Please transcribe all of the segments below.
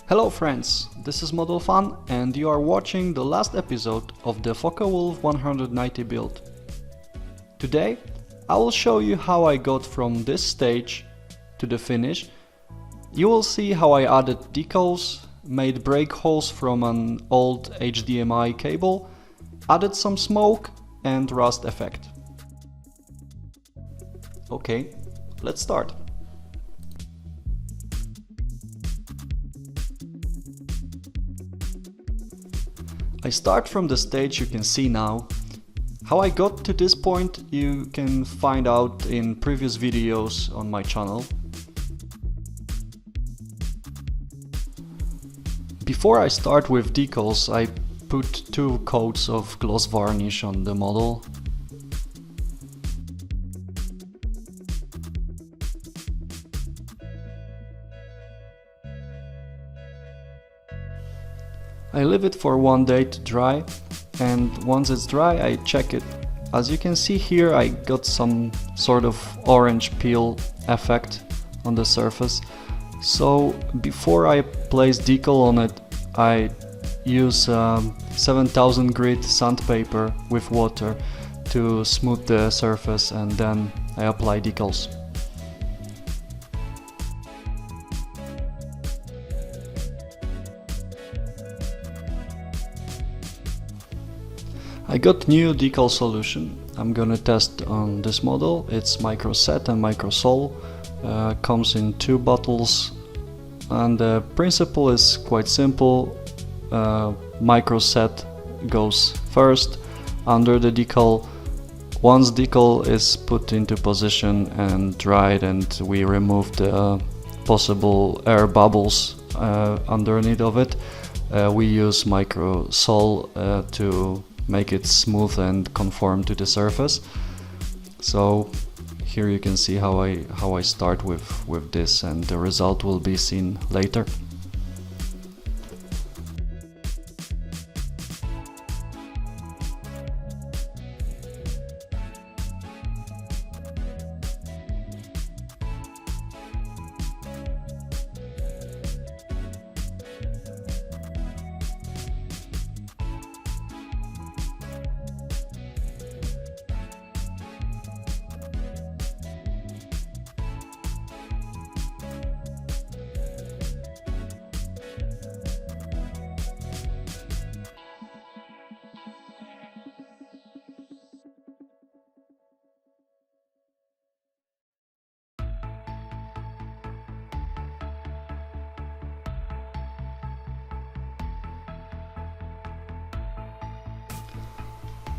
Hello friends, this is Model Fun and you are watching the last episode of the Focke Wulf 190 build. Today I will show you how I got from this stage to the finish. You will see how I added decals, made brake holes from an old HDMI cable, added some smoke and rust effect. Okay, let's start. I start from the stage you can see now. How I got to this point you can find out in previous videos on my channel. Before I start with decals, I put 2 coats of gloss varnish on the model. I leave it for 1 day to dry, and once it's dry I check it. As you can see here I got some sort of orange peel effect on the surface. So before I place decal on it I use 7000 grit sandpaper with water to smooth the surface, and then I apply decals. I got new decal solution. I'm gonna test on this model. It's micro set and micro sol. Comes in 2 bottles, and the principle is quite simple. Micro set goes first under the decal. Once decal is put into position and dried and we remove the possible air bubbles underneath of it, we use micro sol to make it smooth and conform to the surface. So here you can see how I start with this, and the result will be seen later.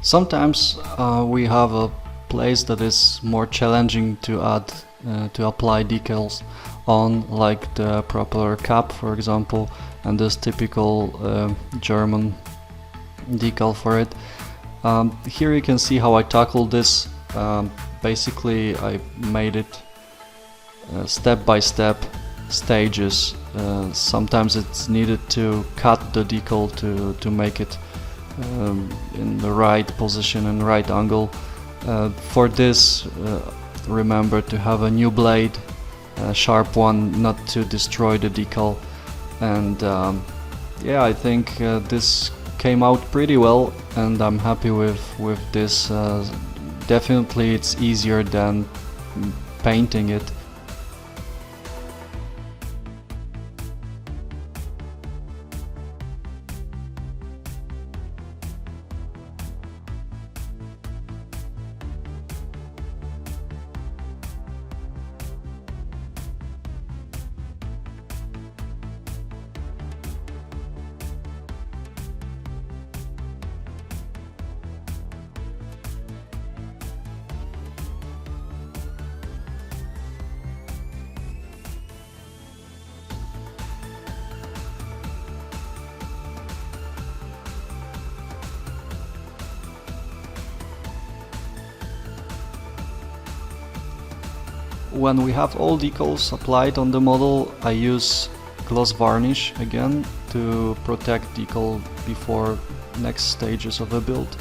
Sometimes we have a place that is more challenging to add, to apply decals on, like the propeller cap for example, and this typical German decal for it. Here you can see how I tackled this. Basically I made it step by step stages. Sometimes it's needed to cut the decal to make it in the right position and right angle. For this remember to have a new blade, a sharp one, not to destroy the decal. And yeah, I think this came out pretty well and I'm happy with this. Definitely it's easier than painting it. When we have all decals applied on the model, I use gloss varnish again to protect decal before next stages of the build.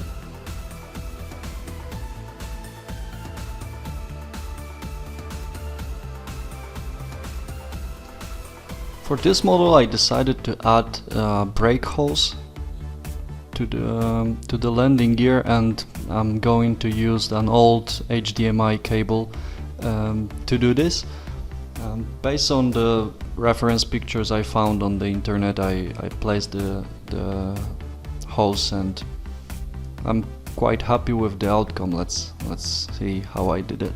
For this model I decided to add brake hose to the landing gear, and I'm going to use an old HDMI cable to do this. Based on the reference pictures I found on the internet, I placed the hose, and I'm quite happy with the outcome. Let's see how I did it.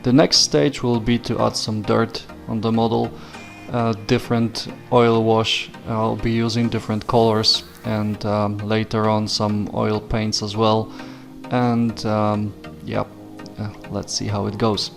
The next stage will be to add some dirt on the model, different oil wash. I'll be using different colors, and later on some oil paints as well. And yeah, let's see how it goes.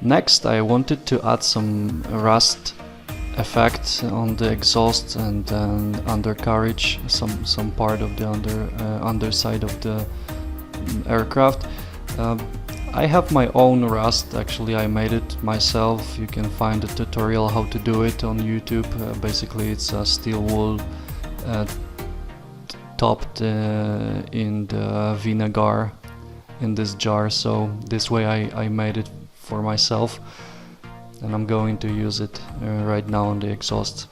Next, I wanted to add some rust effect on the exhaust and undercarriage, some part of the underside of the aircraft. I have my own rust. Actually, I made it myself. You can find a tutorial how to do it on YouTube. Basically, it's a steel wool topped in the vinegar in this jar. So this way I made it for myself, and I'm going to use it right now on the exhaust.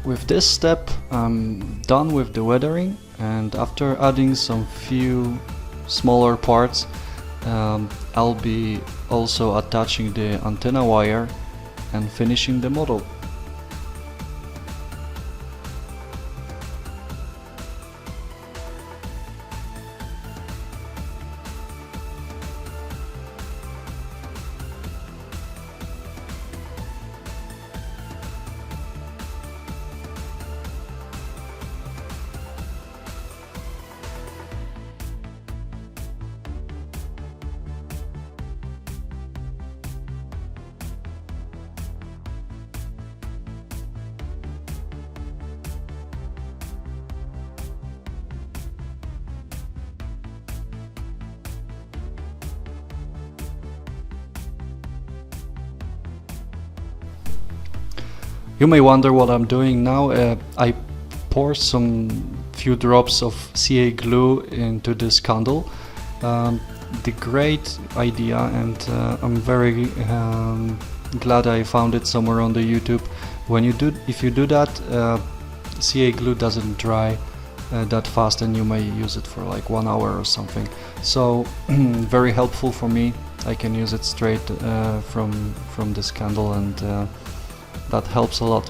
With this step I'm done with the weathering, and after adding some few smaller parts, I'll be also attaching the antenna wire and finishing the model. You may wonder what I'm doing now. I pour some few drops of CA glue into this candle. The great idea, and I'm very glad I found it somewhere on the YouTube. If you do that, CA glue doesn't dry that fast, and you may use it for like 1 hour or something. So very helpful for me. I can use it straight from this candle, and that helps a lot.